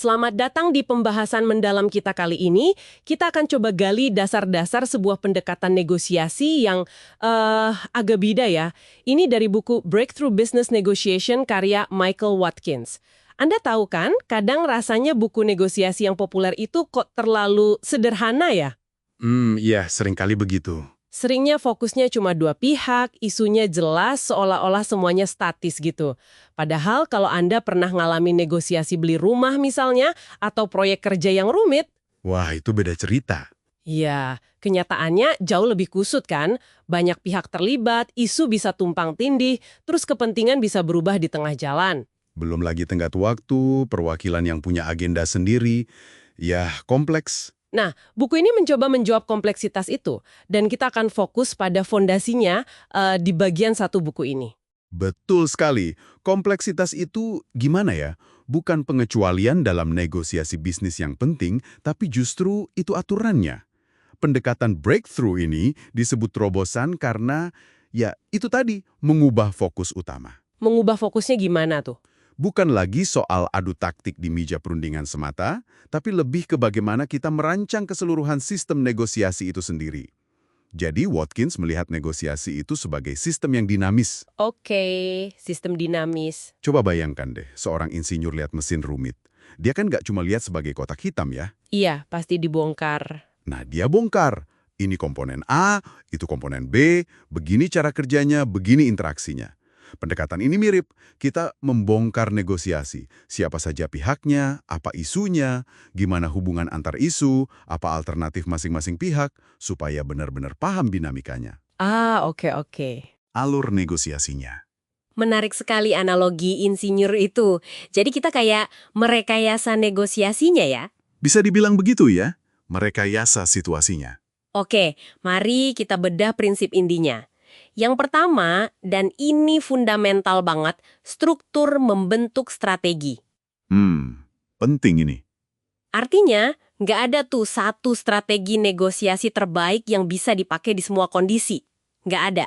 Selamat datang di pembahasan mendalam kita kali ini. Kita akan coba gali dasar-dasar sebuah pendekatan negosiasi yang agak beda ya. Ini dari buku Breakthrough Business Negotiation karya Michael Watkins. Anda tahu kan, kadang rasanya buku negosiasi yang populer itu kok terlalu sederhana ya? Iya, seringkali begitu. Seringnya fokusnya cuma dua pihak, isunya jelas seolah-olah semuanya statis gitu. Padahal kalau Anda pernah ngalamin negosiasi beli rumah misalnya, atau proyek kerja yang rumit, Wah, itu beda cerita. ya kenyataannya jauh lebih kusut kan? Banyak pihak terlibat, isu bisa tumpang tindih, terus kepentingan bisa berubah di tengah jalan. Belum lagi tenggat waktu, perwakilan yang punya agenda sendiri. Ya, kompleks. Nah, buku ini mencoba menjawab kompleksitas itu, dan kita akan fokus pada fondasinya di bagian satu buku ini. Betul sekali. Kompleksitas itu gimana ya? Bukan pengecualian dalam negosiasi bisnis yang penting, tapi justru itu aturannya. Pendekatan breakthrough ini disebut terobosan karena, ya itu tadi, mengubah fokus utama. Mengubah fokusnya gimana tuh? Bukan lagi soal adu taktik di meja perundingan semata, tapi lebih ke bagaimana kita merancang keseluruhan sistem negosiasi itu sendiri. Jadi Watkins melihat negosiasi itu sebagai sistem yang dinamis. Oke, sistem dinamis. Coba bayangkan deh, seorang insinyur lihat mesin rumit. Dia kan nggak cuma lihat sebagai kotak hitam ya. Iya, pasti dibongkar. Nah, dia bongkar. Ini komponen A, itu komponen B, begini cara kerjanya, begini interaksinya. Pendekatan ini mirip, kita membongkar negosiasi. Siapa saja pihaknya, apa isunya, gimana hubungan antar isu, apa alternatif masing-masing pihak, supaya benar-benar paham dinamikanya. Ah, oke. Alur negosiasinya. Menarik sekali analogi insinyur itu. Jadi kita kayak merekayasa negosiasinya ya. Bisa dibilang begitu ya, merekayasa situasinya. Oke, mari kita bedah prinsip intinya. Yang pertama, dan ini fundamental banget, struktur membentuk strategi. Penting ini. Artinya, nggak ada tuh satu strategi negosiasi terbaik yang bisa dipakai di semua kondisi. Nggak ada.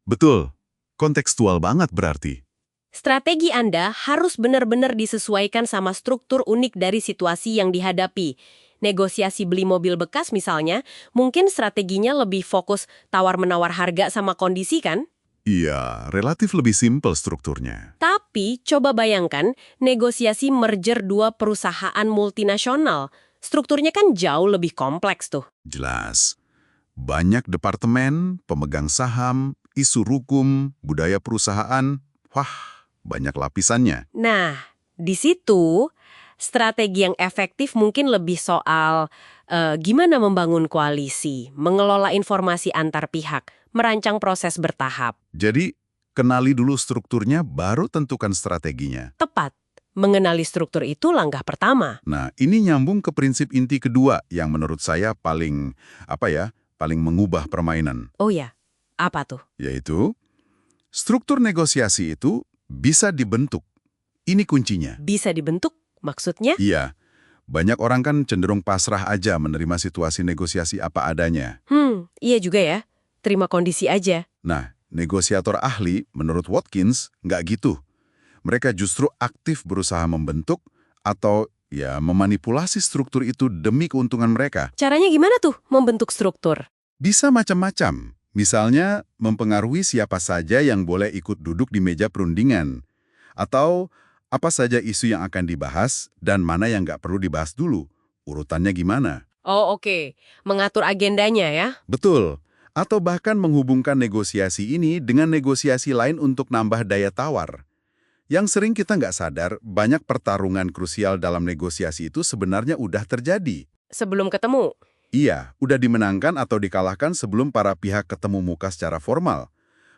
Betul, kontekstual banget berarti. Strategi Anda harus benar-benar disesuaikan sama struktur unik dari situasi yang dihadapi. Negosiasi beli mobil bekas misalnya, mungkin strateginya lebih fokus tawar-menawar harga sama kondisi kan? Iya, relatif lebih simpel strukturnya. Tapi coba bayangkan negosiasi merger dua perusahaan multinasional. Strukturnya kan jauh lebih kompleks tuh. Jelas. Banyak departemen, pemegang saham, isu hukum, budaya perusahaan. Wah, banyak lapisannya. Nah, di situ strategi yang efektif mungkin lebih soal gimana membangun koalisi, mengelola informasi antar pihak, merancang proses bertahap. Jadi, kenali dulu strukturnya, baru tentukan strateginya. Tepat. Mengenali struktur itu langkah pertama. Nah, ini nyambung ke prinsip inti kedua yang menurut saya paling mengubah permainan. Oh ya, apa tuh? Yaitu, struktur negosiasi itu bisa dibentuk. Ini kuncinya. Bisa dibentuk? Maksudnya? Iya, banyak orang kan cenderung pasrah aja menerima situasi negosiasi apa adanya. Iya juga ya. Terima kondisi aja. Nah, negosiator ahli, menurut Watkins, nggak gitu. Mereka justru aktif berusaha membentuk atau ya memanipulasi struktur itu demi keuntungan mereka. Caranya gimana tuh membentuk struktur? Bisa macam-macam. Misalnya, mempengaruhi siapa saja yang boleh ikut duduk di meja perundingan. Atau apa saja isu yang akan dibahas dan mana yang nggak perlu dibahas dulu. Urutannya gimana? Oh oke, mengatur agendanya ya. Betul. Atau bahkan menghubungkan negosiasi ini dengan negosiasi lain untuk nambah daya tawar. Yang sering kita nggak sadar, banyak pertarungan krusial dalam negosiasi itu sebenarnya udah terjadi. Sebelum ketemu. Iya, udah dimenangkan atau dikalahkan sebelum para pihak ketemu muka secara formal.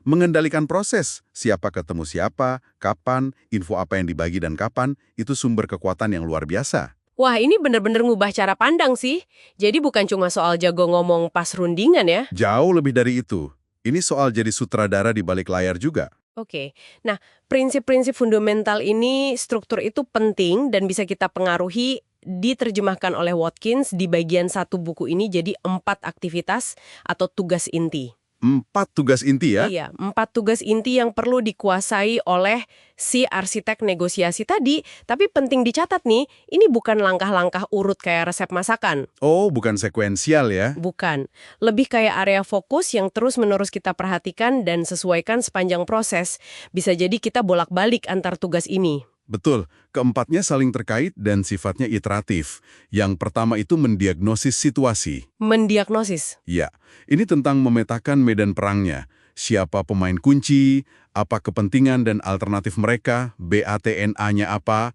Mengendalikan proses, siapa ketemu siapa, kapan, info apa yang dibagi dan kapan, itu sumber kekuatan yang luar biasa. Wah, ini bener-bener ngubah cara pandang sih. Jadi bukan cuma soal jago ngomong pas rundingan ya. Jauh lebih dari itu. Ini soal jadi sutradara di balik layar juga. Oke, nah prinsip-prinsip fundamental ini, struktur itu penting dan bisa kita pengaruhi, diterjemahkan oleh Watkins di bagian satu buku ini jadi 4 aktivitas atau tugas inti. 4 tugas inti ya? Iya, 4 tugas inti yang perlu dikuasai oleh si arsitek negosiasi tadi. Tapi penting dicatat nih, ini bukan langkah-langkah urut kayak resep masakan. Oh, bukan sekuensial ya? Bukan. Lebih kayak area fokus yang terus-menerus kita perhatikan dan sesuaikan sepanjang proses. Bisa jadi kita bolak-balik antar tugas ini. Betul, keempatnya saling terkait dan sifatnya iteratif. Yang pertama itu mendiagnosis situasi. Mendiagnosis. Ya, ini tentang memetakan medan perangnya. Siapa pemain kunci, apa kepentingan dan alternatif mereka, BATNA-nya apa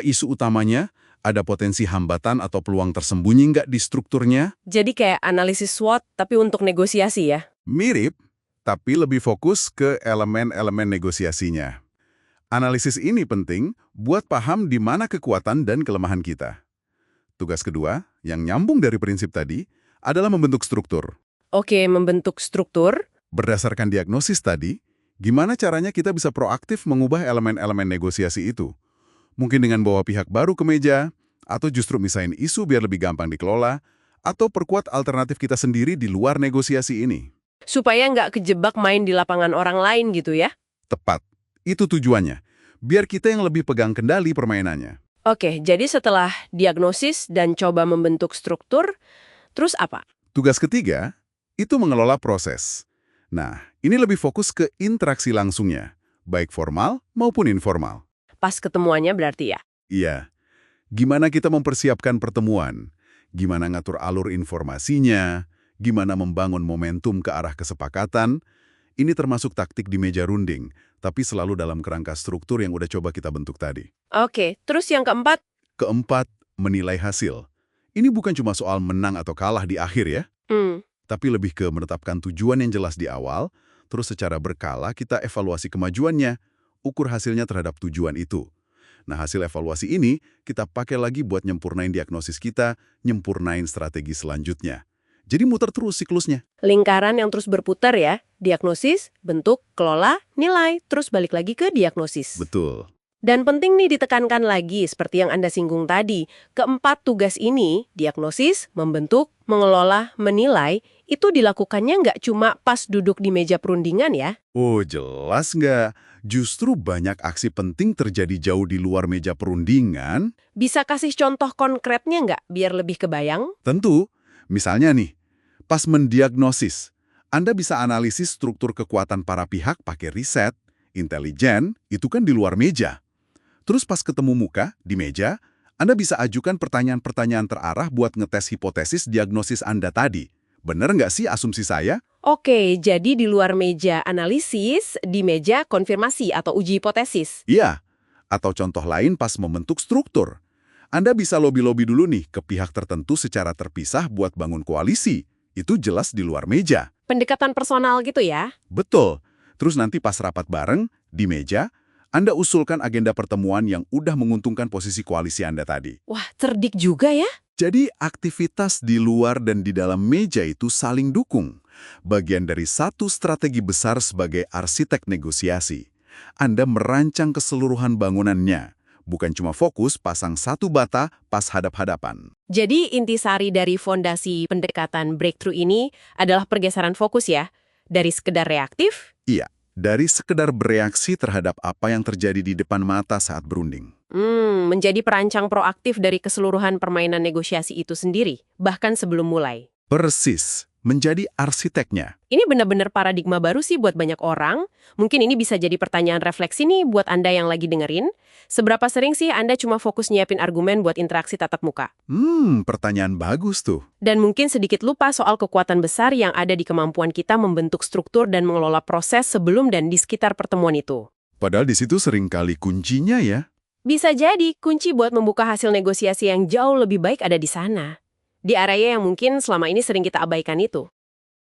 isu utamanya, ada potensi hambatan atau peluang tersembunyi nggak di strukturnya? Jadi kayak analisis SWOT tapi untuk negosiasi ya? Mirip, tapi lebih fokus ke elemen-elemen negosiasinya. Analisis ini penting buat paham di mana kekuatan dan kelemahan kita. Tugas kedua, yang nyambung dari prinsip tadi, adalah membentuk struktur. Oke, membentuk struktur. Berdasarkan diagnosis tadi, gimana caranya kita bisa proaktif mengubah elemen-elemen negosiasi itu? Mungkin dengan bawa pihak baru ke meja, atau justru misahin isu biar lebih gampang dikelola, atau perkuat alternatif kita sendiri di luar negosiasi ini. Supaya nggak kejebak main di lapangan orang lain gitu ya? Tepat. Itu tujuannya. Biar kita yang lebih pegang kendali permainannya. Oke, jadi setelah diagnosis dan coba membentuk struktur, terus apa? Tugas ketiga, itu mengelola proses. Nah, ini lebih fokus ke interaksi langsungnya, baik formal maupun informal. Pas ketemuannya berarti ya? Iya. Gimana kita mempersiapkan pertemuan? Gimana ngatur alur informasinya? Gimana membangun momentum ke arah kesepakatan? Ini termasuk taktik di meja runding, tapi selalu dalam kerangka struktur yang udah coba kita bentuk tadi. Oke, terus yang keempat? Keempat, menilai hasil. Ini bukan cuma soal menang atau kalah di akhir ya, tapi lebih ke menetapkan tujuan yang jelas di awal, terus secara berkala kita evaluasi kemajuannya, ukur hasilnya terhadap tujuan itu. Nah, hasil evaluasi ini kita pakai lagi buat nyempurnain diagnosis kita, nyempurnain strategi selanjutnya. Jadi muter terus siklusnya. Lingkaran yang terus berputar ya. Diagnosis, bentuk, kelola, nilai, terus balik lagi ke diagnosis. Betul. Dan penting nih ditekankan lagi, seperti yang Anda singgung tadi, keempat tugas ini, diagnosis, membentuk, mengelola, menilai, itu dilakukannya nggak cuma pas duduk di meja perundingan ya. Oh, jelas nggak? Justru banyak aksi penting terjadi jauh di luar meja perundingan. Bisa kasih contoh konkretnya nggak, biar lebih kebayang? Tentu. Misalnya nih, pas mendiagnosis, Anda bisa analisis struktur kekuatan para pihak pakai riset, intelijen, itu kan di luar meja. Terus pas ketemu muka, di meja, Anda bisa ajukan pertanyaan-pertanyaan terarah buat ngetes hipotesis diagnosis Anda tadi. Bener nggak sih asumsi saya? Oke, jadi di luar meja analisis, di meja konfirmasi atau uji hipotesis. Iya. Atau contoh lain pas membentuk struktur. Anda bisa lobi-lobi dulu nih ke pihak tertentu secara terpisah buat bangun koalisi. Itu jelas di luar meja. Pendekatan personal gitu ya? Betul. Terus nanti pas rapat bareng, di meja, Anda usulkan agenda pertemuan yang udah menguntungkan posisi koalisi Anda tadi. Wah, cerdik juga ya? Jadi aktivitas di luar dan di dalam meja itu saling dukung. Bagian dari satu strategi besar sebagai arsitek negosiasi. Anda merancang keseluruhan bangunannya. Bukan cuma fokus pasang satu bata pas hadap-hadapan. Jadi intisari dari fondasi pendekatan breakthrough ini adalah pergeseran fokus ya? Dari sekedar reaktif? Iya, dari sekedar bereaksi terhadap apa yang terjadi di depan mata saat berunding. Menjadi perancang proaktif dari keseluruhan permainan negosiasi itu sendiri, bahkan sebelum mulai. Persis, menjadi arsiteknya. Ini benar-benar paradigma baru sih buat banyak orang. Mungkin ini bisa jadi pertanyaan refleksi nih buat Anda yang lagi dengerin. Seberapa sering sih Anda cuma fokus nyiapin argumen buat interaksi tatap muka? Pertanyaan bagus tuh. Dan mungkin sedikit lupa soal kekuatan besar yang ada di kemampuan kita membentuk struktur dan mengelola proses sebelum dan di sekitar pertemuan itu. Padahal di situ seringkali kuncinya ya. Bisa jadi kunci buat membuka hasil negosiasi yang jauh lebih baik ada di sana. Di area yang mungkin selama ini sering kita abaikan itu.